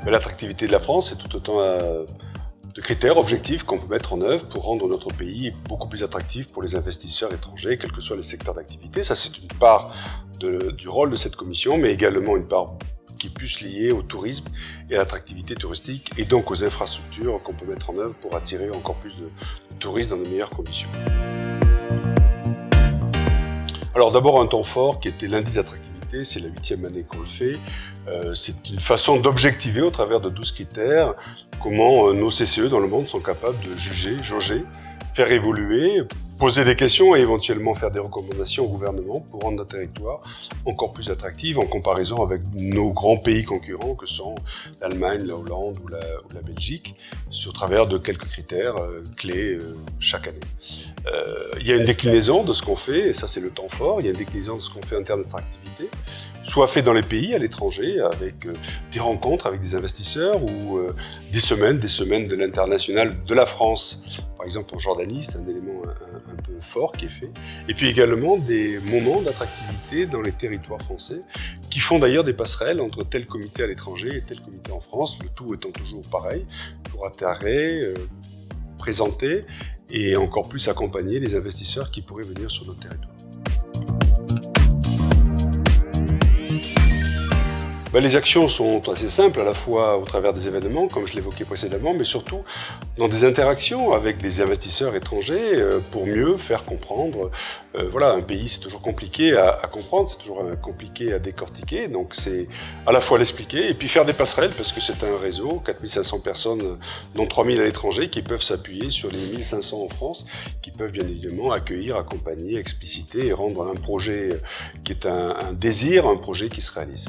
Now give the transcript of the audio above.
Mais l'attractivité de la France, c'est tout autant de critères objectifs qu'on peut mettre en œuvre pour rendre notre pays beaucoup plus attractif pour les investisseurs étrangers, quels que soient les secteurs d'activité. Ça, c'est une part du rôle de cette commission, mais également une part qui puisse lier au tourisme et à l'attractivité touristique, et donc aux infrastructures qu'on peut mettre en œuvre pour attirer encore plus de touristes dans de meilleures conditions. Alors d'abord un temps fort qui était l'indice d'attractivité, c'est la 8e année qu'on le fait. C'est une façon d'objectiver au travers de 12 critères comment nos CCE dans le monde sont capables de juger, jauger, faire évoluer, poser des questions et éventuellement faire des recommandations au gouvernement pour rendre notre territoire encore plus attractif en comparaison avec nos grands pays concurrents que sont l'Allemagne, la Hollande ou la Belgique, au travers de quelques critères clés chaque année. Il y a une déclinaison de ce qu'on fait, et ça c'est le temps fort, il y a une déclinaison de ce qu'on fait en termes d'attractivité, soit fait dans les pays, à l'étranger, avec des rencontres avec des investisseurs ou des semaines de l'international de la France. Par exemple, en Jordanie, c'est un élément un peu fort qui est fait. Et puis également des moments d'attractivité dans les territoires français qui font d'ailleurs des passerelles entre tel comité à l'étranger et tel comité en France, le tout étant toujours pareil, pour atterrir, présenter et encore plus accompagner les investisseurs qui pourraient venir sur notre territoire. Les actions sont assez simples, à la fois au travers des événements, comme je l'évoquais précédemment, mais surtout dans des interactions avec des investisseurs étrangers pour mieux faire comprendre. Voilà, un pays, c'est toujours compliqué à comprendre, c'est toujours compliqué à décortiquer, donc c'est à la fois l'expliquer et puis faire des passerelles, parce que c'est un réseau, 4500 personnes, dont 3000 à l'étranger, qui peuvent s'appuyer sur les 1500 en France, qui peuvent bien évidemment accueillir, accompagner, expliciter et rendre un projet qui est un désir, un projet qui se réalise.